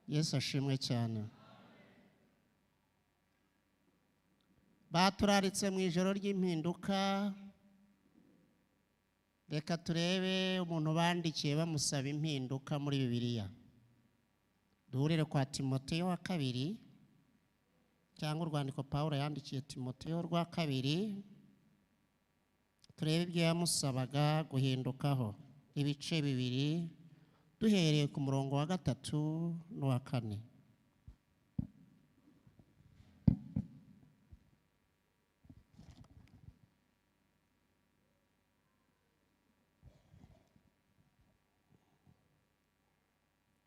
Yesu ashimwe cyane. Baturaritse mu ijoro ry'impinduka. Reka turebe umuntu bandikiye bamusaba impinduka muri Bibiliya. Duhurire kwa Timoteyo wa kabiri, cyangwa urwandiko Pawulo yandikiye Timoteyo rwa kabiri. Turebe ibyo yamusabaga guhindukaho, ibice bibiri, duhereye ku murongo wa 3 n'uwa 4.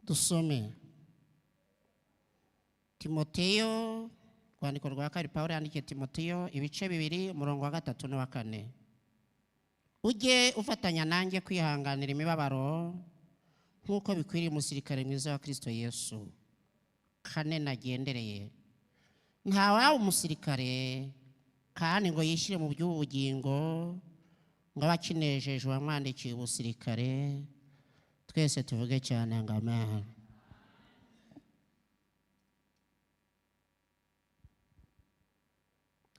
Dusome Timoteyo, rwandiko rwa kabiri Pawulo yandikiye Timoteyo, ibice bibiri, umurongo wa 3 n'uwa 4. Ujye ufatanya nanjye kwihanganira imibabaro nk'uko bikwiriye umusirikare mwiza wa Kristo Yesu. 4 nagendereye. Ntawe umusirikare kandi ngo yishyire mu by'ubugingo ngo abakinejeje wamwandikiye ubusirikare. Twese tuvuge cyane ngo amen.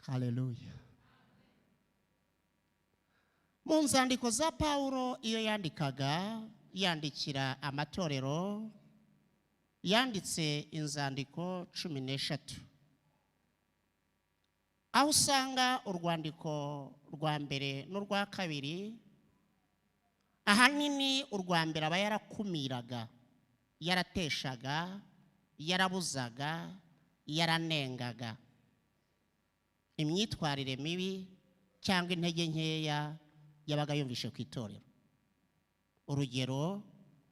Haleluya. Mu nzandiko za Pawulo iyo yandikira amatorero, yanditse inzandiko 13. Aho usanga urwandiko rwa mbere n'urwa kabiri, ahanini urwa mbere aba yarakumiraga, yarateshaga, yarabuzaga, yaranengaga imyitwarire mibi cyangwa intege nkeya yabaga yumvishe ku itorero. Urugero,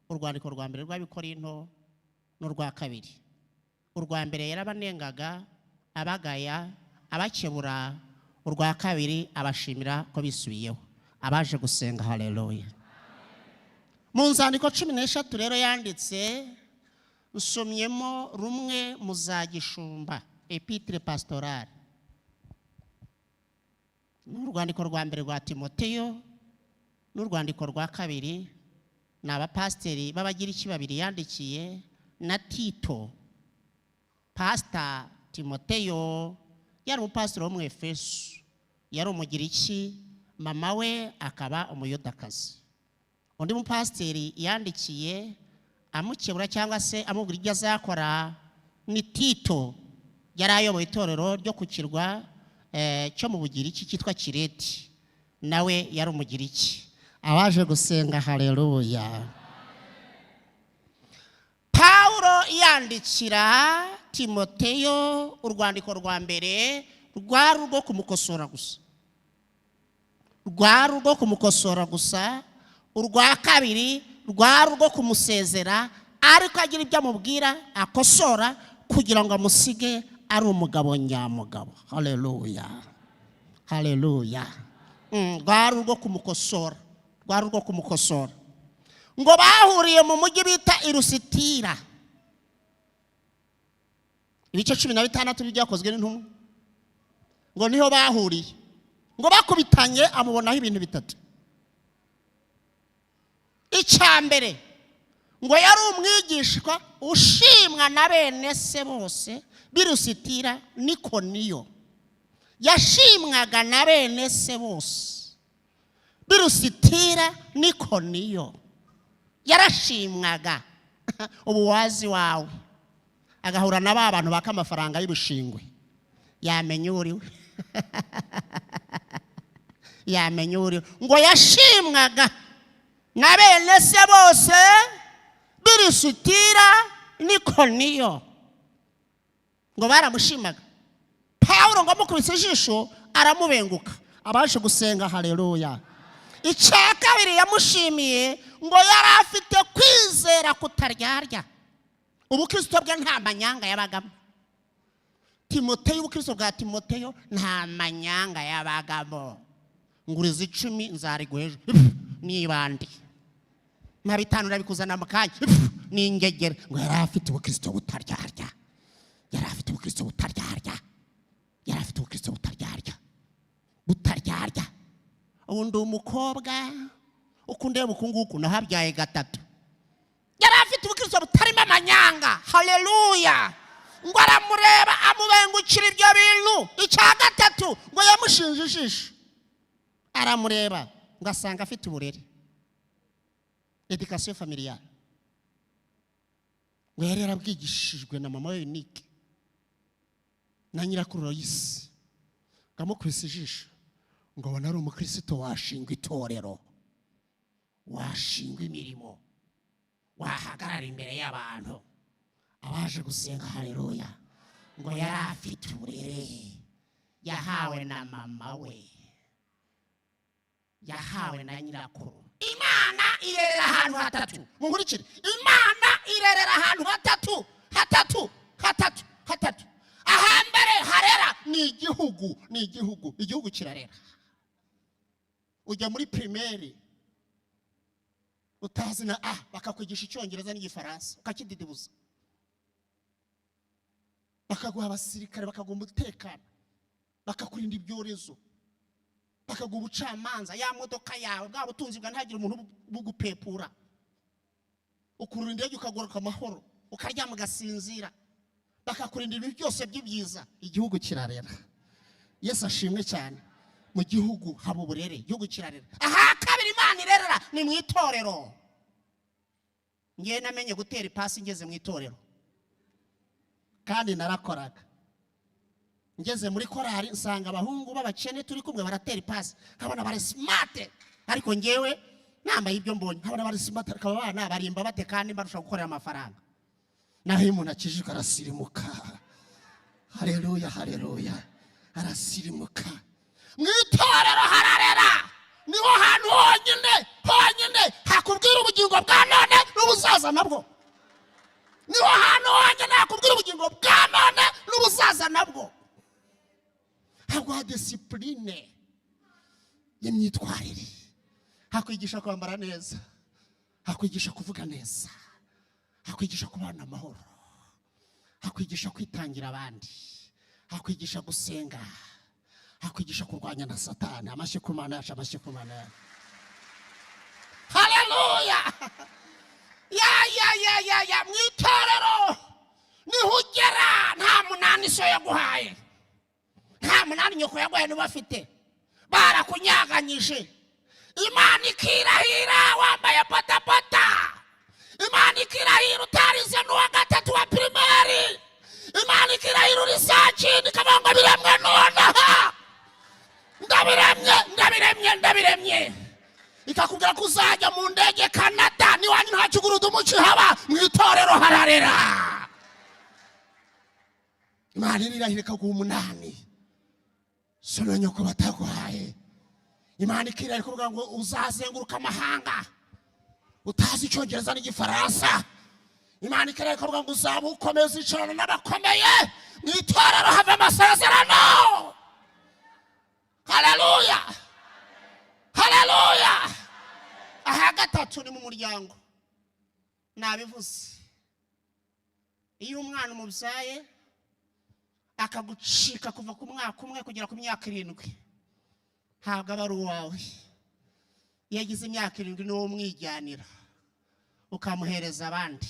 urwandiko rwa mbere rw'Abikorinto n'urwa kabiri. Urwa mbere yarabanengaga, abagaya, abakebura. Urwa kabiri abashimira ko bisubiyeho, abaje gusenga. Haleluya. Mu nzandiko 13 rero yanditse, nsomyemo rumwe mu za gishumba, epitre pastorale. N'urwandiko rwa mbere rwa Timoteyo n'urwandiko rwa kabiri ni abapasiteri b'Abagiriki babiri yandikiye, na Tito. Pastor Timoteyo yari umupasiteri wo mu Efeso, yari umugiriki, mama we akaba umuyudakazi. Undi mupasiteri yandikiye amukebura cyangwa se amubwira ibyo azakora ni Tito, yari ayoboye itorero ryo ku kirwa cyo mu Bugiriki cyitwa Kireti, nawe yari umugiriki. Abaje gusenga. Haleluya. Pawulo yandikira Timoteyo, urwandiko rwa mbere rwari urwo kumukosora gusa, urwa kabiri rwari urwo kumusezera, ariko agira ibyo amubwira akosora kugira ngo amusige ari umugabo nyamugabo. Haleluya. Haleluya. Rwari urwo kumukosora, ngo bahuriye mu mujyi bita Irusitira. Ibice 16 byakozwe n'intumwa, ngo niho bahuriye, ngo bakubitanye amubonaho ibintu 3. Icyambere, ngo yari umwigishwa ushimwa na bene se bose b'Irusitira n'Ikoniyo. Yashimwaga na bene se bose b'Irusitira n'Ikoniyo, yarashimwaga. Ubuwazi wawe agahura na ba bantu baka amafaranga y'ubushingwe, yamenye uriwe. Yamenye uriwe. Ngo yashimwaga na bene se bose b'Irusitira n'Ikoniyo, ngo baramushimaga. Pawulo ngo amukubise ijisho aramubenguka. Abaje gusenga. Haleluya. Icya kabiri yamushimiye, ngo yari afite kwizera kutaryarya. Ubukristo bwe nta manyanga yabagamo. Timoteyo, ubukristo bwa Timoteyo nta manyanga yabagamo. Nguriza 10 nzariguheje nibandi, na 5 nabikuzana mu kanya n'ingegere. Ngo yari afite ubukristo butaryarya, yari afite ubukristo butaryarya, yari afite ubukristo butaryarya. Undi umukobwa ukundeba ukunguku nahabyaye 3, yari afite ubukristo butarimo amanyanga. haleluya. Ngo aramureba amubengukira ibyo bintu. Icya gatatu ngo yamushinje ijisho. Aramureba ngo asanga afite uburere, education familiale. Ngo yari yarabwigishijwe na mama we Unique na nyirakuru Loyisi. Ngamukubise ijisho ngo abona ari umukristo washingwa itorero, washingwa imirimo, wahagarara imbere y'abantu, abaje gusenga haleluya. Ngo yari afite uburere yahawe na mama we, yahawe na nyirakuru. Imana irerera ahantu hatatu. Munkurikire, Imana irerera ahantu hatatu. Ahambere harera ni igihugu. Igihugu kirarera. Ujya muri primaire utazi na bakakwigisha icyongereza n'igifaransa ukakididibuza, bakaguha abasirikare, bakaguha umutekano, bakakurinda ibyorezo, bakaguha ubucamanza, ya modoka yawe, bwa butunzi bwa ntagire umuntu bugupepura, ukurura indege ukagoroka amahoro, ukaryama ugasinzira, bakakurinda ibintu byose by'ibyiza. Igihugu kirarera. Yesu ashimwe cyane. Mu gihugu haba uburere, igihugu kirarera. Aha kabiri Imana irerera ni mu itorero. Ngiye namenye gutera ipasi ngeze mu itorero, kandi narakoraga. Ngeze muri korari nsanga abahungu b'abakene turi kumwe baratera ipasi, nkabona bari smart, ariko ngewe nambaye ibyo mbonye nkabona bari smart, akaba bana barimba bate kandi barusha gukorera amafaranga. Naho umuntu akijijwe arasirimuka. Haleluya, arasirimuka. Mu itorero hararera. Niho hantu honyine hakubwira ubugingo bwa none n'ubuzaza nabwo. Niho hantu honyine hakubwira ubugingo bwa none n'ubuzaza nabwo. Hagwa discipline y'imyitwarire, hakwigisha kwambara neza, hakwigisha kuvuga neza, hakwigisha kubana amahoro, hakwigisha kwitangira abandi, hakwigisha gusenga, hakwigisha kurwanya na Satani. Amashyi ku Mana yacu, amashyi ku Mana yacu. Haleluya. Ya mu itorero niho ugera. Nta munani so yaguhaye, nta munani nyoko yaguhaye n'ubafite, barakunyaganyije. Imana ikirahira wambaye patapata, Imana ikirahira utarize n'uwa gatatu wa primaire, Imana ikirahira uri sakindi kabanga biremwe nonaha. Ndabiremye ikakubwira kuzajya mu ndege Canada, niwanyu nta kigurudumu kihaba. Mu itorero hararera. Imana irahira ikaguha umunani sono nyoko bataguhaye. Imana ikirahira kuvuga ngo uzazenguruka amahanga utazi icyongereza n'igifaransa. Imana ikirahira kuvuga ngo uzaba ukomeza icarana n'abakomeye. Mu itorero hava amasezerano. Haleluya. Aha gatatu ni mu muryango. Nabivuze, iyo umwana umubyaye akagucika kuva ku mwaka umwe kugera ku myaka 7, ntabwo aba ari uwawe. Iyo agize imyaka 7 niwo umwijyanira ukamuhereza abandi.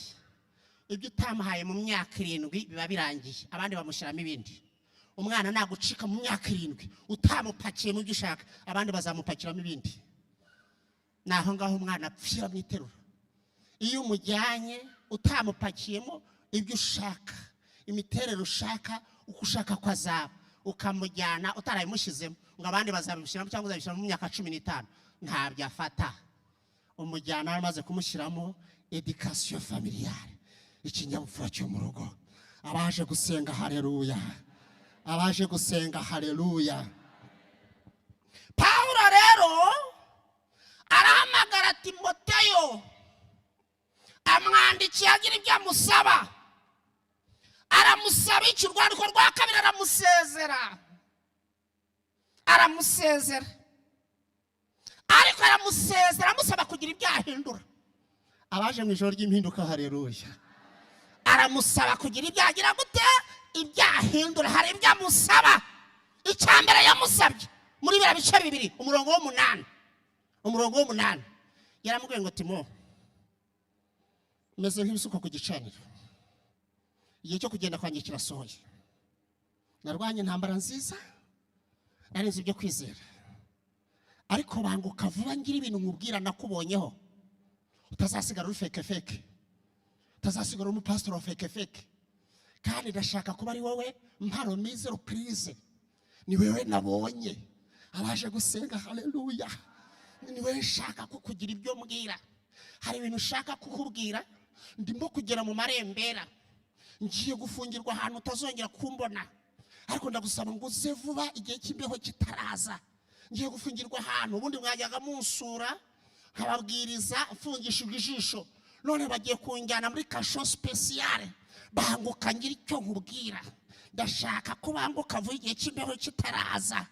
Ibyo utamuhaye mu myaka 7 biba birangiye, abandi bamushyiramo ibindi. Umwana nagucika mu myaka 7 utamupakiye mu byo ushaka, abandi bazamupakiramo ibindi. Naho ngaho umwana apfira mu iterura. Iyo umujyanye utamupakiyemo ibyo ushaka, imiterere ushaka, uko ushaka ko azaba, ukamujyana utarayimushyizemo ngo abandi bazabishyiramo cyangwa uzabishyiramo mu myaka 15, ntabyo afata. Umujyana amaze kumushyiramo education familiale, ikinyabupfura cyo mu rugo. Abaje gusenga haleluya, abaje gusenga haleluya. Paulo rero arahamagara Timoteyo, amwandikiye agira ibyo amusaba. Aramusaba iki? Urwandiko rwa 2 aramusezera, ariko aramusezera amusaba kugira ibyo ahindura. Abaje mu ijoro ry'impinduka haleluya, aramusaba kugira ibyo agira gute? Ibyo ahindura. Hari ibyo amusaba. Icyambere yamusabye muri bira bice 2 umurongo w'8 yaramubwiye ngo Timo, meze nk'ibisuko ku gicaniro, igihe cyo kugenda kwanjye kirasohoye. Narwanye intambara nziza, narinze ibyo kwizera, ariko banguka vuba ngira ibintu nkubwira nakubonyeho. Utazasigara uri feke, utazasigara uri umupastor wa feke, kandi ndashaka kuba ari wowe mparo mize surprise. Ni wewe nabonye abaje gusenga, haleluya. Ni wewe nshaka kukugira ibyo mbwira. Hari ibintu ushaka kukubwira, ndimo kugera mu marembera, ngiye gufungirwa ahantu utazongera kumbona, ariko ndagusaba ngo uze vuba igihe cy'imbeho kitaraza. Ngiye gufungirwa ahantu ubundi mwajyaga munsura nkababwiriza mfungishijwe ijisho, none bagiye kunjyana muri kasho speciale. Banguka ngira icyo nkubwira. Ndashaka kubanguka vuba igihe cy'imbeho kitaraza,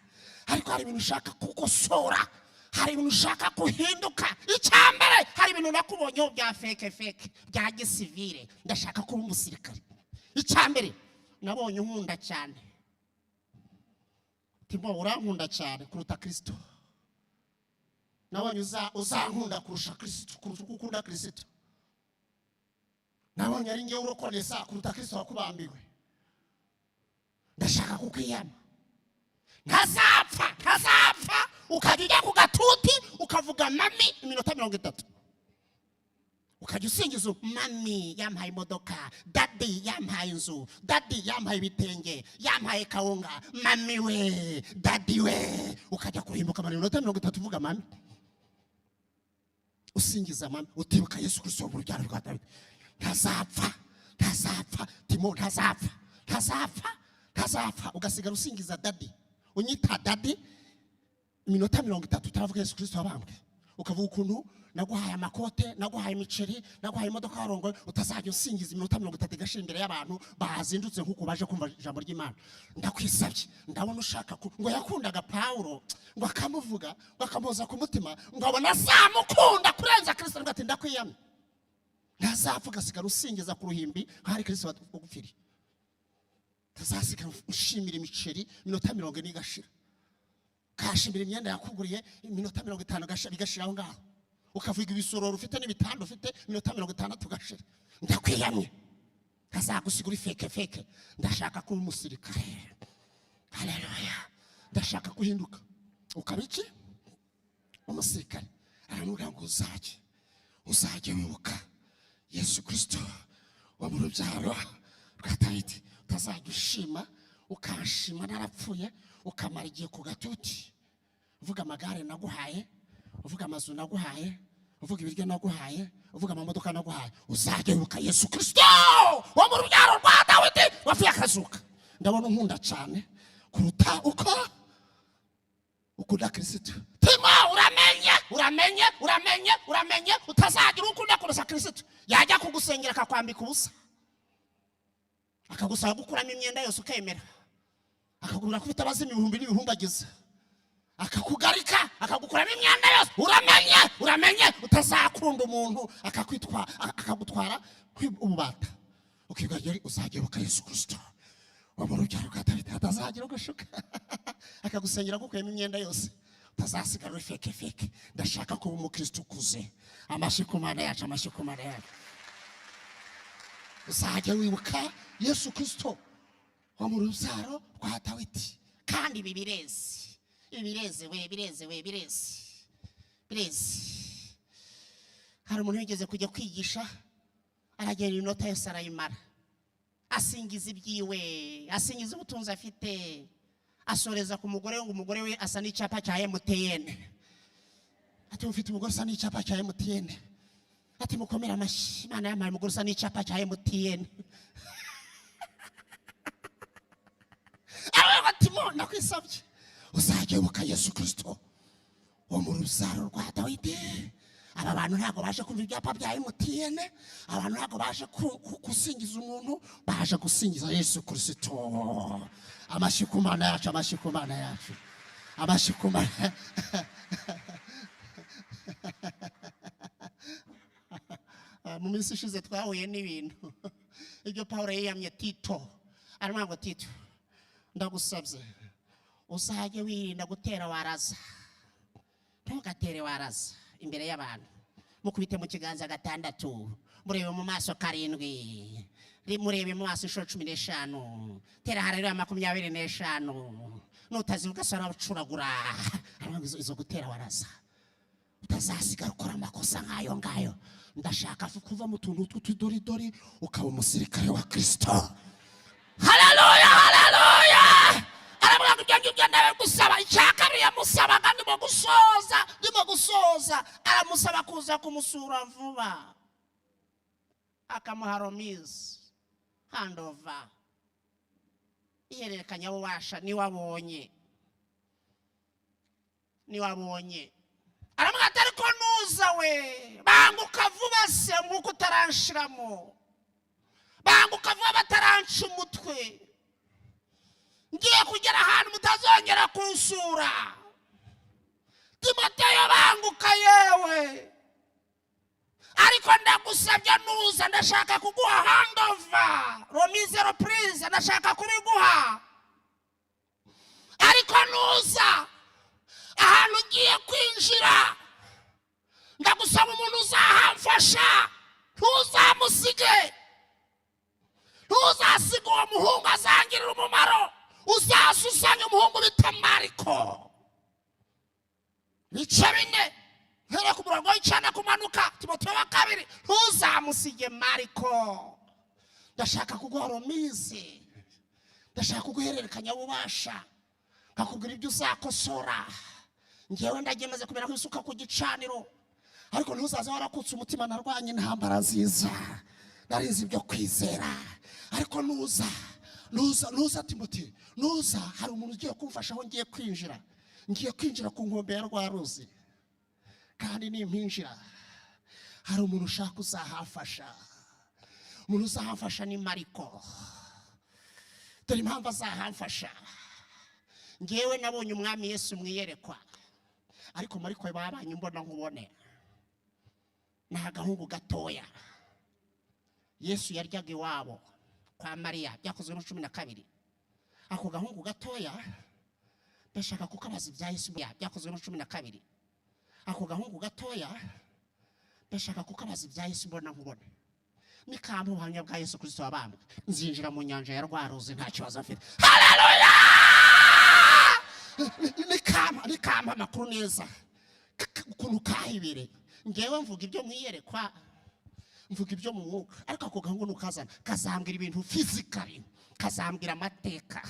ariko hari ibintu ushaka kugosora, hari ibintu ushaka kuhinduka. Icyambere, hari ibintu nakubonyeho bya feke bya gisivile. Ndashaka kuba umusirikare. Icyambere, nabonye unkunda cyane. Timo urankunda cyane kuruta Kristo. Nabonye uzankunda kurusha Kristo, kuruta ukunda Kristo. Nabonye ari ngewe urokonesa kuruta Kristo wakubambiwe. Ndashaka kukwiyama. Ntazapfa ukajya ku gatuti ukavuga mami iminota 30. Ukajya usingiza mami yampaye imodoka, daddy yampaye inzu, daddy yampaye ibitenge, yampaye kawunga, mami we, daddy we. Ukajya kurimbuka iminota 30 uvuga mami. Usingiza mami, utibuka Yesu Kristo w'urubyaro rwa Dawidi. Ntazapfa Timo, ntazapfa. Ugasigara usingiza daddy, unyita daddy iminota 30 utavuga Yesu Kristo wabambwe. Ukavuga ukuntu naguhaye amakote, naguhaye imiceri, naguhaye imodoka yarongoye. Utazajya usingiza iminota 30 igashira imbere y'abantu bazindutse nkuko baje kumva ijambo ry'Imana. Ndakwisabye, ndabona ushaka ngo yakundaga Paulo, ngo akamuvuga, ngo akamuza ku mutima, ngo abona azamukunda kurenza Kristo. Ngo ati ndakwiyamye. Ntazavuga, sigara usingiza ku ruhimbi hari Kristo wagupfiriye. Tazasigara ushimira imiceri iminota 40 igashira. Kashimira imyenda yakuguriye iminota 50 bigashira aho ngaho. Ukavuga ibisororo ufite n'ibitando ufite iminota 60 gashira. Ndakwiyamye. Ntazagusigura feke. Ndashaka kuba umusirikare. Haleluya. Ndashaka kuhinduka. Ukabiki umusirikare. Aranuga ngo uzajye wibuka Yesu Kristo wa mu rubyaro rwa Dawidi. Utazajya ushima, ukashima narapfuye, ukamara igihe ku gatuti uvuga amagare naguhaye, uvuga amazu naguhaye, uvuga ibiryo naguhaye, uvuga amamodoka naguhaye. Uzajya wibuka Yesu Kristo wa mu rubyaro rwa Dawidi wafiye akazuka. Ndabona unkunda cyane kuruta uko ukunda Kristo. Timo uramenye utazagira ukunda kurusha Kristo. Yajya kugusengera akakwambika ubusa, akagusaba gukuramo imyenda yose ukemera, akagurira ko utabazi ibihumbi n'ibihumbagiza, akakugarika akagukuramo imyenda yose. Uramenye utazakunda umuntu akagutwara ububata. Ukigajya uzagibuka Yesu Kristo wa mu rubyaro rwa Dawidi. Atazagira gushuka akagusengera gukuyemo imyenda yose. Utazasigara uri feke. Ndashaka kuba umukristo ukuze. Amashikumana yacu. Uzajya wibuka Yesu Kristo wa mu rubyaro rwa Dawidi. Kandi ibi bireze. Hari umuntu wigeze kujya kwigisha, aragenda inota yose arayimara, asingiza ibyiwe, asingiza ubutunzi afite, asoreza ku mugore we ngo umugore we asa n'icyapa cya MTN. Ati ufite umugore asa n'icyapa cya MTN. Ati mukomera amashyi, Imana yampaye umugore usa n'icyapa cya MTN. Timo nakwisabye, uzajya wibuka Yesu Kristo wo mu rubyaro rwa Dawidi. Aba bantu ntabwo baje kumva ibyapa bya MTN, abantu ntabwo baje gusingiza umuntu, baje gusingiza Yesu Kristo. Amashikumana yacu. Mu minsi ishize twahuye n'ibintu ibyo Paulo yiyamye Tito. Arimo ngo Tito, ndagusabye uzajye wirinda gutera waraza. Ntugatere waraza imbere y'abantu. Mukubite mu kiganza 6 murebe mu maso 7 murebe mu maso 15 tera haleluya 25 nutazivuga sara ucuragura izo gutera waraza utazasigara ukora amakosa nkayo ngayo ndashaka kuva mu tuntu tw'utudoridori ukaba umusirikare wa Kristo. Haleluya haleluya. Aravuga ngo ibyo ndabe gusaba icyakabiri yamusaba kandi mo gusoza aramusaba kuza kumusura vuba akamuha romise handover ihererekanya ububasha niwabonye aravuga atari ko nuza we banguka vuba se muko utaranshiramo banguka vuba bataranca umutwe ngiye kugera ahantu mutazongera kunsura. Timoteyo banguka yewe ariko ndagusabye nuza ndashaka kuguha handover romise reprise ndashaka kubiguha ariko nuza ahantu ngiye kwinjira ndagusaba umuntu uzahamfasha ntuzamusige ntuzasiga uwo muhungu azangirira umumaro uzasusanya umuhungu bita Mariko. Bice 4 here ku murongo w'icana kumanuka Timoteyo wa 2 ntuzamusige Mariko ndashaka kuguha romise ndashaka kuguhererekanya ububasha nkakubwira ibyo uzakosora ngewe ndagemaze kumera kwisuka ku gicaniro ariko ntuzaza warakutse umutima narwanye intambara nziza narizi ibyo kwizera ariko nuza Timoteyo nuza hari umuntu ugiye kumfasha aho ngiye kwinjira ku nkombe ya Rwaruzi kandi nimpinjira hari umuntu ushaka uzahafasha umuntu uzahafasha ni Mariko dore impamvu azahafasha ngewe nabonye umwami Yesu mwiyerekwa ariko Mariko babanye mbona nkubone nta gahungu gatoya Yesu yaryaga iwabo kwa Mariya byakozwe mu 12 ako gahungu gatoya ndashaka kukabaza ibya Yesu byakozwe mu 12 ako gahungu gatoya ndashaka kukabaza ibya Yesu mbona nkubone nikampa ubuhamya bwa Yesu Kristo wabambwe nzinjira mu nyanja ya Rwaruzi nta kibazo afite. Haleluya. Nikampa amakuru neza ukuntu kahibere ngewe mvuga ibyo mwiyerekwa mvuga ibyo mu mwuka ariko ako gahungu nukazana kazambwira ibintu physically kazambwira amateka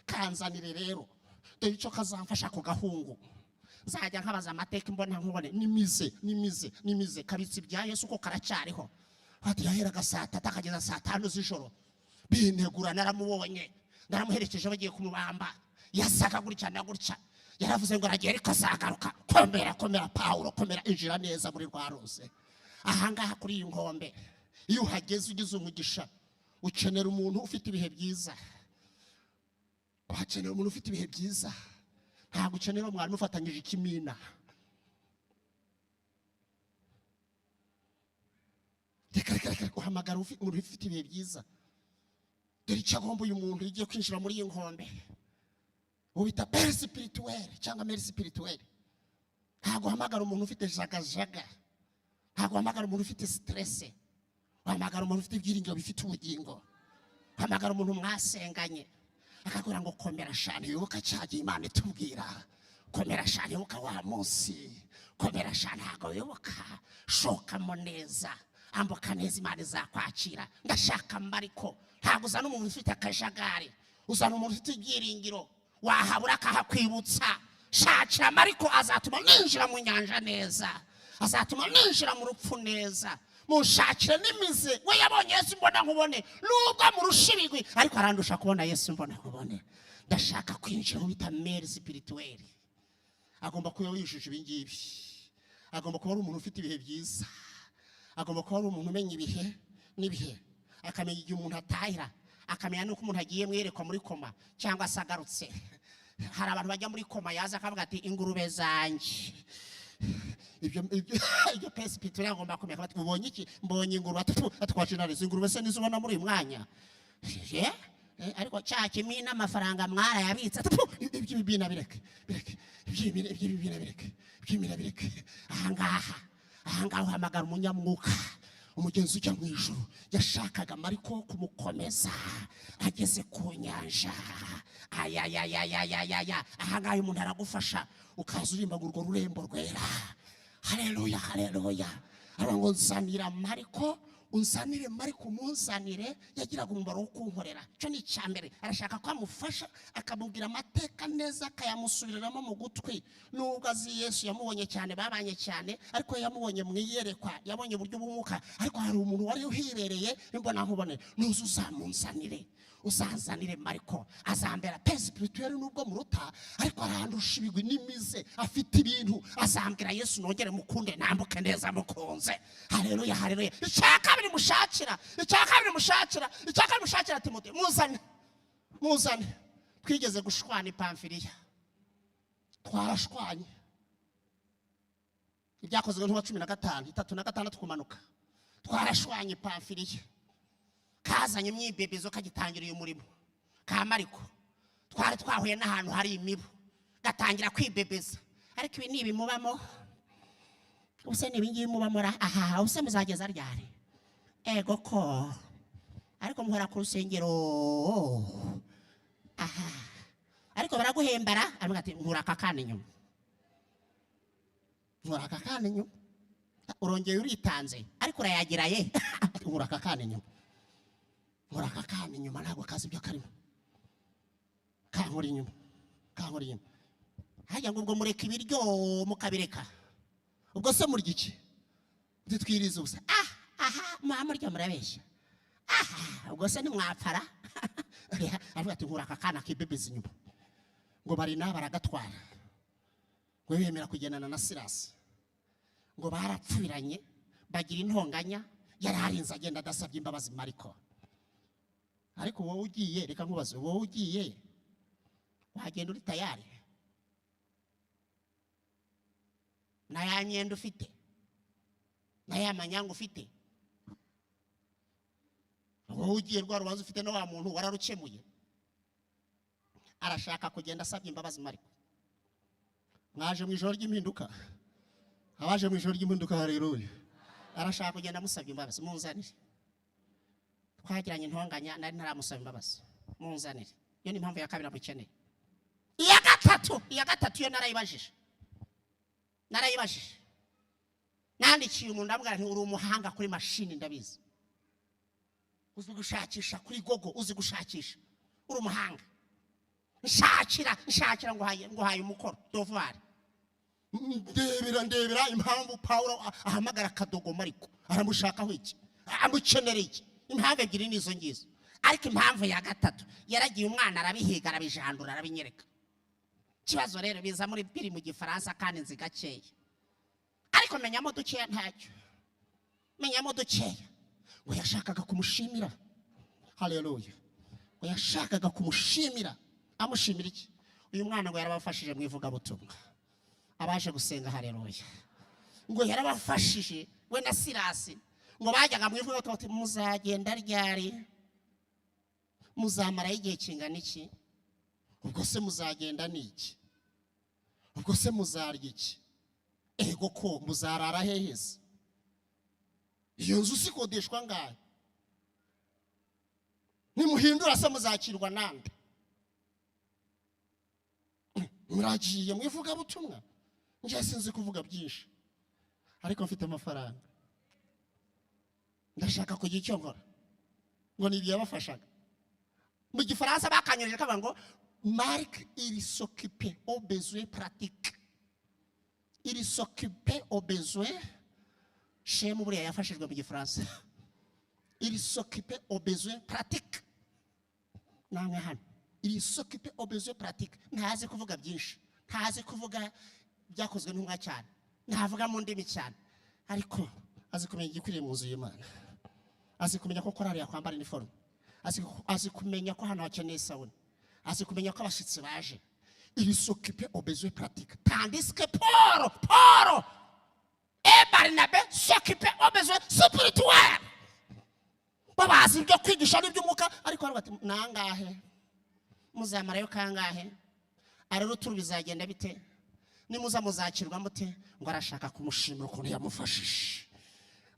kanzanire rero dore icyo kazamfasha ako gahungu nzajya nkabaza amateka mbona nkubone nimize kabitsi bya Yesu ko karacyariho hati yaheraga saa 3 akageza saa 5 z'ijoro binegura naramubonye naramuherekeje bagiye kumubamba yasaga gutya yaravuze ngo aragiye ariko azagaruka komera Paulo komera injira neza muri Rwaruzi ahangaha kuri iyi nkombe iyo uhageze ugize umugisha ukenera umuntu ufite ibihe byiza ntabwo ukenera umwarimu ufatanyije ikimina reka uhamagara umuntu ufite ibihe byiza dore icyo agomba uyu muntu igiye kwinjira muri iyi nkombe ubita père spirituel cyangwa mère spirituel ntabwo uhamagara umuntu ufite jagajaga ntabwo uhamagara umuntu ufite stress uhamagara umuntu ufite ibyiringiro bifite ubugingo uhamagara umuntu mwasenganye akakubwira ngo komera shani wibuka cyagiye Imana itubwira komera shani wibuka wa munsi komera shani ntabwo wibuka shokamo neza ambuka neza Imana izakwakira ndashaka Mariko ntabwo uzana umuntu ufite akajagari uzana umuntu ufite ibyiringiro wahabura akahakwibutsa shakira Mariko azatuma ninjira mu nyanja neza azatuma ninjira mu rupfu neza mushakire n'imize we yabonye Yesu mbona nkubone nubwo murushirigwi ariko arandusha kubona Yesu mbona nkubone ndashaka kwinjira mu bita mère spirituel agomba kuba yishuje ibingibi agomba kuba ari umuntu ufite ibihe byiza agomba kuba ari umuntu umenya ibihe n'ibihe akamenya igihe umuntu atahira akamenya nuko umuntu agiye mwerekwa muri koma cyangwa asagarutse hari abantu bajya muri koma yaza akavuga ati ingurube zanjye ibyo pesi pituri agomba kumenya bati ubonye iki mbonye ingurube atwachinariza ingurube se nizubona muri uyu mwanya ariko cyakimina amafaranga mwara yabitsa ibyo bibina bireke ahangaha uhamagara umunyamwuka umugenzi ujya mu ijuru yashakaga Mariko kumukomeza ageze ku nyanja. Ahangaye umuntu aragufasha ukaza urimba urwo rurembo rwera. Haleluya, haleluya. Ngo nzanira Mariko, unzanire Mariko, umunzanire. Yagiraga umumaro wo kunkorera. Cyo ni icyambere. Arashaka ko amufasha akamubwira amateka neza, akayamusubiriramo mu gutwi. Nubwo azi Yesu yamubonye cyane, babanye cyane, ariko yamubonye mu iyerekwa, yabonye uburyo bw'umwuka. Ariko hari umuntu wari uhibereye, imbona nkubone, nuzu uzamunzanire. Uzanzanire Mariko, azambera pe spirituel nubwo muruta, ariko arandusha ibigwi n'imize, afite ibintu. Azambira Yesu nongere mukunde, nambuke neza mukunze. Haleluya, haleluya. Icyakabiri mushakira Timote, muzane. Twigeze gushwana i Pamfiliya, twarashwanye. Ibyakozwe ntuwa 15 36 kumanuka, twarashwanye i Pamfiliya. Kazanye imyibebezo kagitangira uyu murimo ka Mariko. Twari twahuye n'ahantu hari imibu, gatangira kwibebeza. Ariko ibi nibi mubamo, use nibingiye mubamora. Aha, use muzageza ryari? Ego ko, ariko muhora ku rusengero. Aha, ariko baraguhembara. Ariko ati nkura kakane nyuma, nkura kakane nyuma. Urongeye uritanze, ariko urayagira ye. Nkura kakane nyuma, nkura kakane nyuma. Ntabwo kazi ibyo karimo. Kankuri inyuma. Hajya ngo ubwo mureka ibiryo mukabireka, ubwo se murya iki? Twiriza ubusa. Aha, murya murabeshya. Aha, ubwo se nimwapfara. Avuga ati nkura kakana kibebeza inyuma. Ngo bari na baragatwara, ngo bemera kugendana na Silasi. Ngo barapfiranye, bagira intonganya. Yari harinze agenda adasabye imbabazi Mariko. Ariko wowe ugiye, reka nkubaze, wowe ugiye wagenda uri tayari na ya myenda ufite, na ya manyanga ufite? Wowe ugiye rwa rubanza ufite no wa muntu wararukemuye, arashaka kugenda asabye imbabazi Mariko. Mwaje mu ijoro ry'impinduka, abaje mu ijoro ry'impinduka, haleluya. Arashaka kugenda amusabye imbabazi, munzanire. Twagiranye intonganya, nari ntaramusaba imbabazi, munzanire. Iyo ni impamvu ya kabiri amukeneye. Iya gatatu yo narayibajije. Nandikiye umuntu ndamubwira nti uri umuhanga kuri mashini, ndabizi. Uzi gushakisha kuri Google, uzi gushakisha. Uri umuhanga. Nshakira ngo haye umukoro dovari. Ndebera impamvu Paulo ahamagara Kadogo Mariko. Aramushakaho iki? Amukenereye iki? Impamvu ebyiri nizo ngizo. Ariko impamvu ya gatatu, yaragiye umwana arabihiga, arabijandura, arabinyereka. Kibazo rero biza muri biri mu Gifaransa kandi nzi gakeya. Ariko menyamo dukeya ntacyo. Ngo yashakaga kumushimira. Haleluya. Ngo yashakaga kumushimira. Amushimira iki? Uyu mwana ngo yarabafashije mu ivugabutumwa. Abaje gusenga, haleluya. Ngo yarabafashije we na Silasi. Ngo bajyaga mu ivugabutumwa ati muzagenda ryari? Muzamara igihe kingana iki? Ubwo se muzagenda niki? Ubwo se muzarya iki? Ego ko muzarara heheze? Iyo nzu sikodeshwa ngahe? Nimuhindura se muzakirwa nande? Muragiye mu ivugabutumwa. Nje sinzi kuvuga byinshi, ariko mfite amafaranga. Ndashaka kugira icyo nkora. Ngo nibiye bafashaga. Mu Gifaransa bakanyurije kavuga ngo Marc il s'occupait aux besoins pratiques. Il s'occupait aux besoins. Shemu buriya yafashijwe mu Gifaransa. Il s'occupait aux besoins pratiques. Namwe hano. Il s'occupait aux besoins pratiques. Ntazi kuvuga byinshi. Ntazi kuvuga byakozwe n'umwa cyane. Ntavuga mu ndimi cyane. Ariko azi kumenya igikwiriye mu nzu y'Imana. Azi kumenya ko korari yakwambara uniform. Azi kumenya ko hano hakeneye sawuni. Azi kumenya ko abashitsi baje. Il s'occupait aux besoins pratiques. Tandis que Paul et Barnabé s'occupaient aux besoins spirituels. Babazi ibyo kwigisha n'iby'umwuka, ariko bati nangahe muzamarayo kangahe? Araruturu bizagenda bite? Nimuza muzakirwa mute? Ngo arashaka kumushimira ukuntu yamufashije.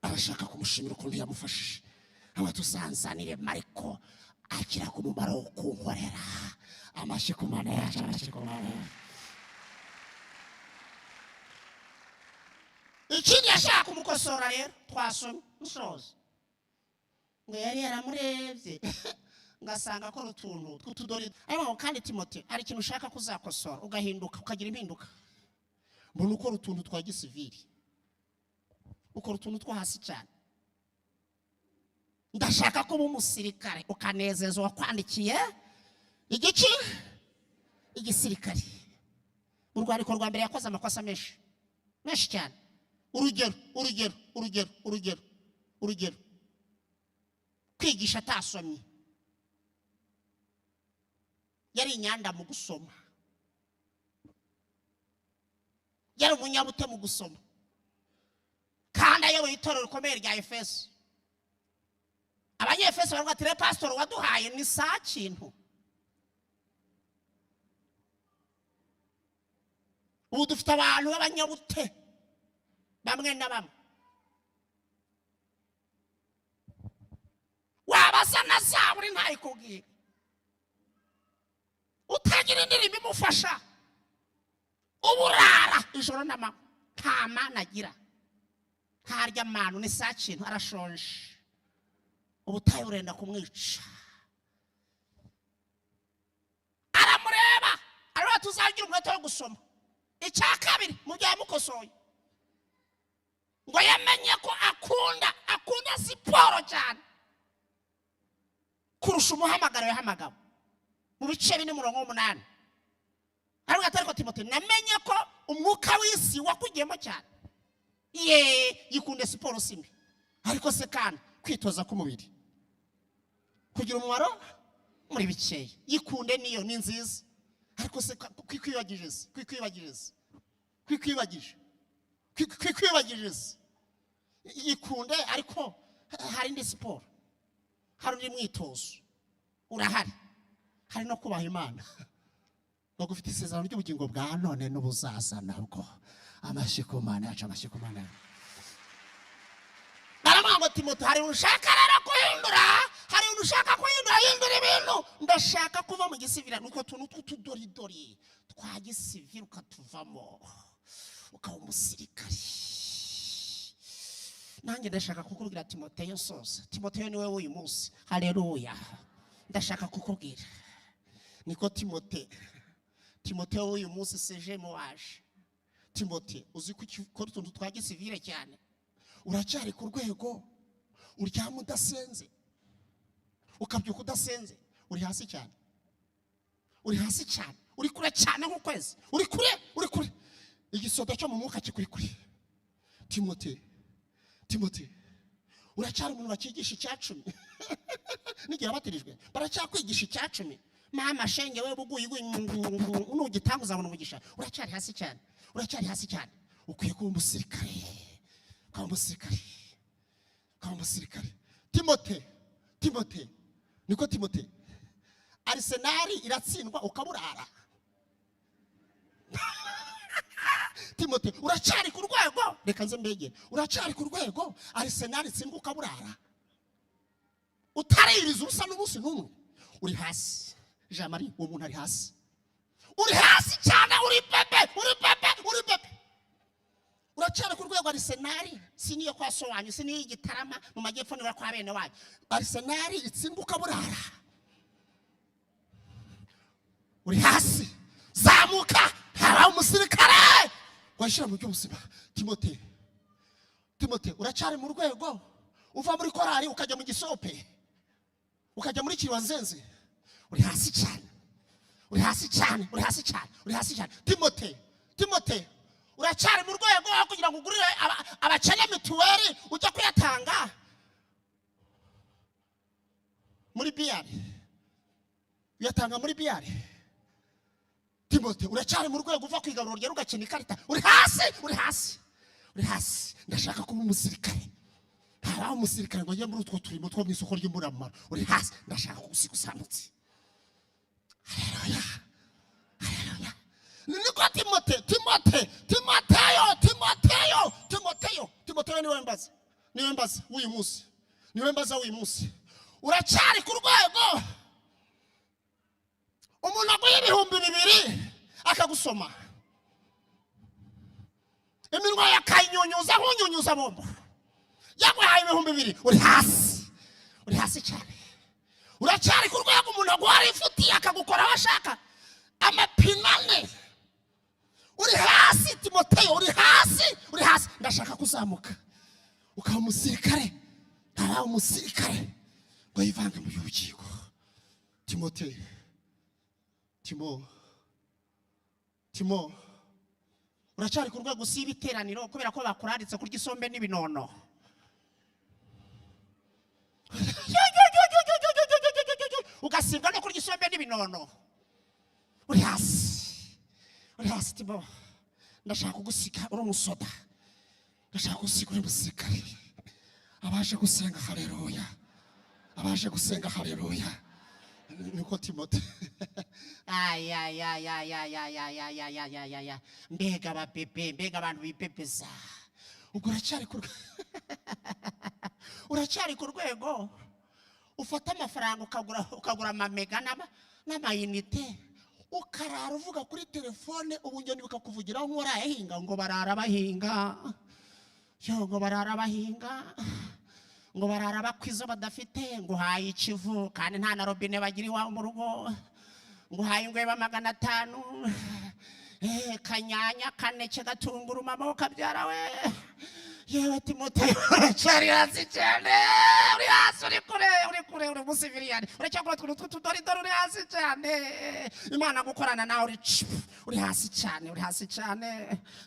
arashaka kumushimira ukuntu yamufashije. Aba tuzanzanire Mariko akira ku mumaro wo kunkorera. Amashyi ku Mana yacu, amashyi ku Mana yacu. Ikindi yashaka kumukosora rero twasomye musoza ngo yari yaramurebye ngasanga akora utuntu tw'utudori. Ariko kandi Timote ari ikintu ushaka kuzakosora ugahinduka ukagira impinduka. Mbona ukora utuntu twa gisivili, ukora utuntu two hasi cyane. Ndashaka kuba umusirikare ukanezeza wakwandikiye igiki igisirikare. Mu rwandiko rwa mbere yakoze amakosa menshi cyane. Urugero kwigisha atasomye. Yari inyanda mu gusoma, yari umunyabute mu gusoma, kandi ayoboye itorero rikomeye rya Efeso. Abanyefeso baravuga ati, pastor waduhaye ni saa kintu. Ubu dufite abantu b'abanyabute bamwe na bamwe. Wabasa na Zaburi ntayikubwira, utagira indirimbo imufasha, uburara ijoro n'amanywa, nta mana agira, ntarya amanu, ni saa kintu, arashonje, ubutayu urenda kumwica. Aramureba ariho tuzagira umwete wo gusoma. Icya kabiri mu gihe yamukosoye ngo yamenye ko akunda siporo cyane kurusha umuhamagaro yahamagawe mu bice 4:8. Ariko atariko Timote, namenye ko umwuka w'isi wakugiyemo cyane. Yikunde siporo simbi, ariko se kandi kwitoza k'umubiri kugira umumaro muri bikeya. Yikunde niyo ni nziza, ariko se kwikwibagije. Yikunde, ariko hari indi siporo, hari undi mwitozo urahari, hari no kubaha Imana no gufite isezerano ry'ubugingo bwa none n'ubuzaza nabwo. Amashyi ku Mana yacu, amashyi ku Mana. Aravuga Timote, hari ushaka rero kuhindura, hari ushaka kuhindura ibintu. Ndashaka kuva mu gisivili, nuko tuntu tw'utudoridori twa gisivili ukatuvamo ukaba umusirikari. Nanjye ndashaka kukubwira Timoteyo sosa. Timoteyo niwe w'uyu munsi. Haleluya. Ndashaka kukubwira niko Timoteyo w'uyu munsi seje mu waje. Timote, uzi ko ukora utuntu twa gisivili cyane, uracyari ku rwego uryama udasenze, ukabyuka udasenze. Uri hasi cyane, uri kure cyane nk'ukwezi, uri kure. Igisoda cyo mu mwuka kikuri kure. Timote, uracyari umuntu bakigisha icyacumi. Nigiye abatirijwe baracyakwigisha icyacumi. Mama shenge we buguyi n'ugitanguza ngo umugisha. Uracyari hasi cyane. Ukwiye kuba umusirikare. Timote, niko Timote, Arsenal iratsindwa ukaburara. Timote, uracyari ku rwego, reka nze mbegere, uracyari ku rwego Arsenal itsindwa ukaburara, utaririza ubusa n'ubusi n'umwe. Uri hasi Jean Marie, uwo muntu ari hasi, uri hasi cyane, uri pepe. Uracyari ku rwego Arsenal, siniyo kwa so wanyu, siniyo igitarama mu majyepfo ni kwa bene wanyu. Arsenal itsindwa ukaburara, uri hasi. Zamuka, haba umusirikare washira mu by'ubuzima. Timote, uracyari mu rwego uva muri korari ukajya mu gisope, ukajya muri Kiriwanzenze. Uri hasi cyane. Timote, uracyari mu rwego kugira ngo ugurire abakene mituweli ujya kuyatanga muri biyari, uyatanga muri biyari. Timote, uracyari mu rwego uva kwigarura rya ugakina ikarita. Uri hasi. Ndashaka kuba umusirikare. Haba umusirikare ngo ajye muri utwo turimo two mu isoko ry'imburamumaro. Uri hasi. Ndashaka kugusigusambutse. Haleluya. Niko Timoteyo niwe mbaza. niwe mbaza w'uyu munsi, niwe mbaza w'uyu munsi, uracyari ku rwego umuntu aguye 2,000 akagusoma, iminwa yakayinyunyuza nk'unyunyuza bombo, yaguhaye 2,000 uri hasi cyane. Uracyari ku rwego umuntu aguhaye ifuti akagukora washaka amapinane, uri hasi Timoteyo, uri hasi. Ndashaka kuzamuka ukaba umusirikare, ntaba umusirikare ngo yivange mu by'ubugingo. Timoteyo, Timo, uracyari ku rwego usiba iteraniro kubera ko bakuranditse kurya isombe n'ibinono. Ugasibwa no kurya isombe n'ibinono. Uri hasi Timo. Ndashaka kugusiga uri umusoda, ndashaka kugusiga uri umusirikare. Abaje gusenga haleluya, abaje gusenga haleluya. Niko Timote. Mbega abapepe, mbega abantu bipepeza. Ubwo uracyari ku rwego ufata amafaranga ukagura amamega n'amayinite, ukarara uvuga kuri telefone, ubunyoni bukakuvugiraho nk'urayahinga ngo barara bahinga, ngo barara bahinga, ngo barara bakwizo badafite, ngo haye ikivu kandi nta na robine bagira iwawe mu rugo, ngo haye ingweba 500, kanyanya kaneke gatunguruma amaboko abyara we. Yewe Timoteyo, cyari hasi cyane, uri hasi, uri kure, uri musiviliani, uracyakora tudori uri hasi cyane. Imana gukorana nawe uri hasi cyane.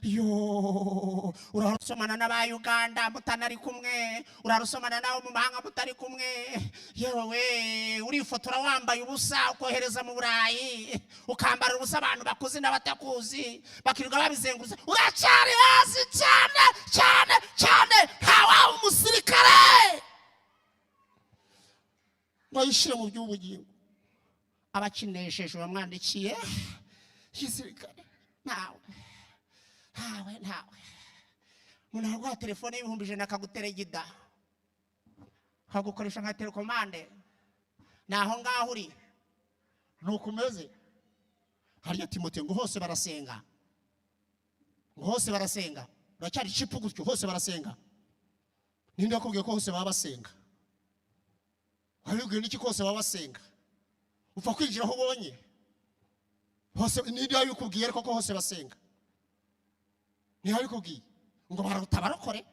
Yo, urarusomana n'aba Uganda mutanari kumwe, urarusomana nawe mu mahanga mutari kumwe. Yewe urifotora wambaye ubusa ukohereza mu Burayi, ukambara ubusa abantu bakuzi n'abatakuzi bakiruga babizenguza. Uracyari hasi cyane, hawa umusirikare ngo yishire mu by'ubugingo. Abakinesheje bamwandikiye yisirikare, ntawe umuntu aguha telefone y'1,000 akagutera igida, akagukoresha nka telekomande, naho ngaho uri ntukumeze. Hariya Timoteyo ngo hose barasenga, uracyari cipu gutyo, hose barasenga. Ninde wakubwiye ko hose baba basenga? Wabibwiye n'iki kose baba basenga? Upfa kwinjira aho ubonye hose. Ninde wabikubwiye ariko ko hose basenga? Ni wabikubwiye ngo bararutabarokore,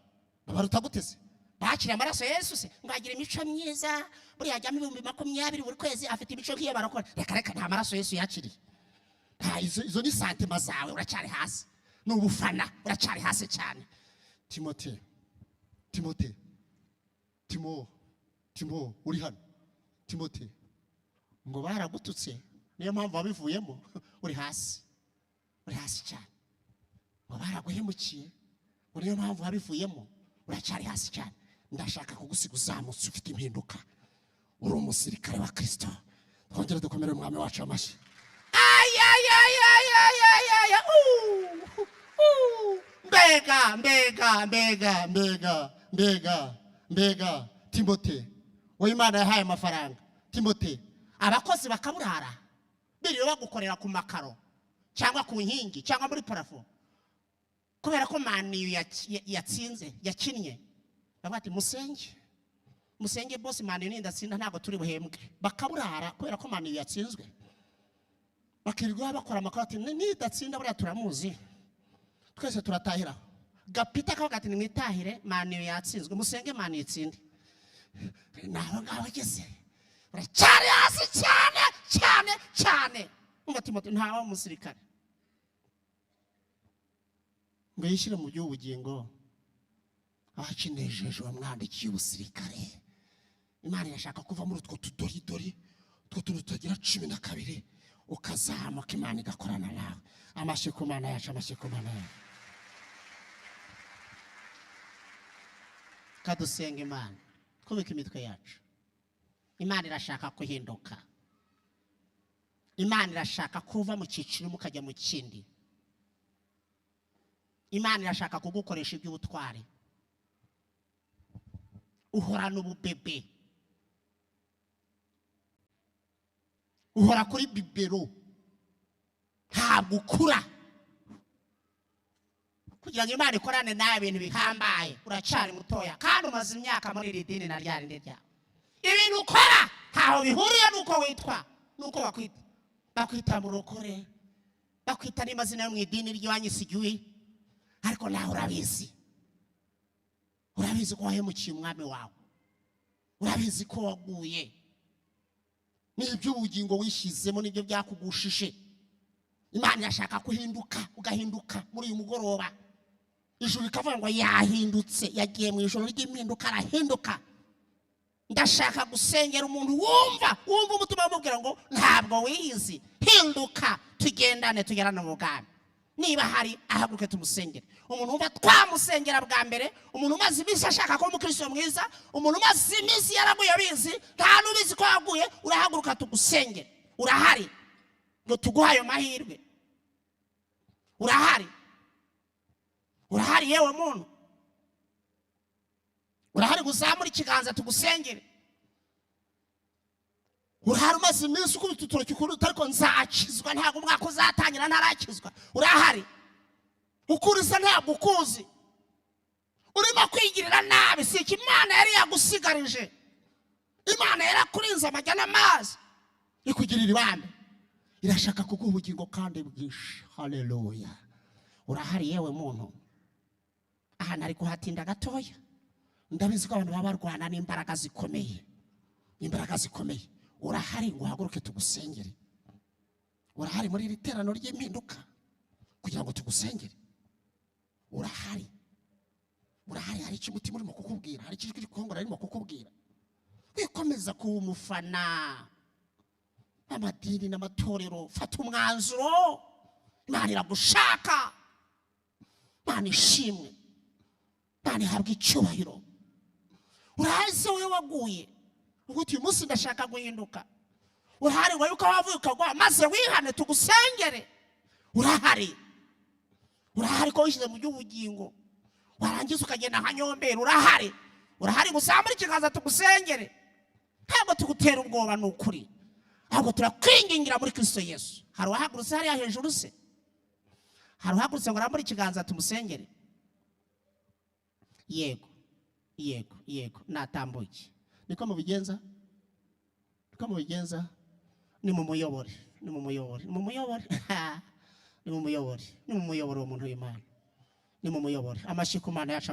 babaruta guteze, bakira amaraso ya Yesu se ngo agira imico myiza, buri yajyamo 20,000 buri kwezi, afite imico nk'iyo barokore. Reka nta maraso Yesu yakiriye. Izo ni santima zawe, uracyari hasi. N'ubufana, uracyari hasi cyane. Timo, uri hano. Timote, ngo baragututse, niyo mpamvu wabivuyemo. Uri hasi cyane. Ngo baraguhemukiye, niyo mpamvu wabivuyemo. Uracyari hasi cyane. Ndashaka kugusiga uzamutse ufite impinduka, uri umusirikare wa Kristo. Twongere dukomere umwami wacu amashyi. Mbega Timote, wowe Imana yahaye amafaranga. Timote, abakozi bakaburara biriwe bagukorera ku makaro cyangwa ku nkingi cyangwa muri parafo, kubera ko mani yatsinze yakinnye. Bati musenge boss, mani nindatsinda ntago turi buhembwe. Bakaburara kubera ko mani yatsinzwe, bakirirwa bakora amakuru ati nidatsinda buriya turamuzi, twese turatahira. Gapita kavuga ati nimwitahire, mani yatsinzwe, musenge mani itsinde. Naho ngaho gese uracyari hasi cyane. Ngo Timote ntawe umusirikare ngo yishire mu by'ubugingo. Abakinejeje bamwandikiye ubusirikare. Imana irashaka kuva muri utwo tudori tutagira 12, ukazamuka Imana igakorana nawe. Amashyi ku Mana yacu. Kadusenga Imana, twubike imitwe yacu. Imana irashaka kuhinduka. Imana irashaka kuva mu cyiciro mukajya mu kindi. Imana irashaka kugukoresha iby'ubutwari. uhorana ububebe, uhora kuri bibero, ntabwo ukura kugira ngo Imana ikorane nawe ibintu bihambaye. Uracari mutoya kandi umaze imyaka muri iri dini na ryarinde ryawe. Ibintu ukora ntaho bihuriye nuko witwa, nuko bakwita murokore, bakwita n'amazina yo mu idini ry'iwanyu sigiwe, ariko nawe urabizi ko wahemukiye umwami wawe, urabizi ko waguye, n'ibyo ubugingo wishyizemo nibyo byakugushije. Imana irashaka kuhinduka, ugahinduka muri uyu mugoroba. Ijuru rikavuga ngo yahindutse, yagiye mu ijoro ry'impinduka, arahinduka. Ndashaka gusengera umuntu wumva umutima wamubwira ngo ntabwo wiyizi, hinduka, tugendane tugerane mu bwami. Niba hari ahaguruke tumusengere. Umuntu wumva twamusengera bwa mbere, umuntu umaze iminsi ashaka ko umukristo mwiza, umuntu umaze iminsi yaraguye abizi, nta n'ubizi ko yaguye, urahaguruka tugusengere. Urahari ngo tuguhe ayo mahirwe. Urahari yewe muntu, urahari guzamura ikiganza tugusengere. Urahari umaze iminsi ukubita uturoki kuri utariko nzakizwa, ntabwo umwaka uzatangira ntarakizwa. Urahari ukuriza ntabwo ukuzi, urimo kwigirira nabi, si iki Imana yari yagusigarije. Imana yarakurinze amajya n'amazi ikugirira ibambe, irashaka kuguha ubugingo kandi bwinshi. Haleluya. Urahari yewe muntu, aha nari kuhatinda gatoya. Ndabizi ko abantu baba barwana n'imbaraga zikomeye, urahari ngo uhaguruke tugusengere. Urahari muri iri terano ry'impinduka kugira ngo tugusengere. Urahari hari icyo umutima urimo kukubwira, hari ijwi rikongora ririmo kukubwira. Wikomeza kuba umufana amadini n'amatorero, fata umwanzuro. Imana iragushaka, Imana ishimwe, Imana ihabwa icyubahiro. Urazi wowe waguye uguti uyu munsi ndashaka guhinduka. Urahari ngo yuko wavuye ukagwa maze wihane tugusengere. Urahari ko wishyize mu by'ubugingo warangiza ukagenda nka nyombera. Urahari gusambura ikiganza tugusengere. Ntabwo tugutera ubwoba n'ukuri, ahubwo turakwingingira muri Kristo Yesu. Hari uwahagurutse hariya hejuru se? Hari uwahagurutse ngo arambure ikiganza tumusengere? Yego natambuke. Niko mubigenza? Ni mu muyobore umuntu w'Imana. Ni mu muyobore. Amashyi ku Mana yacu.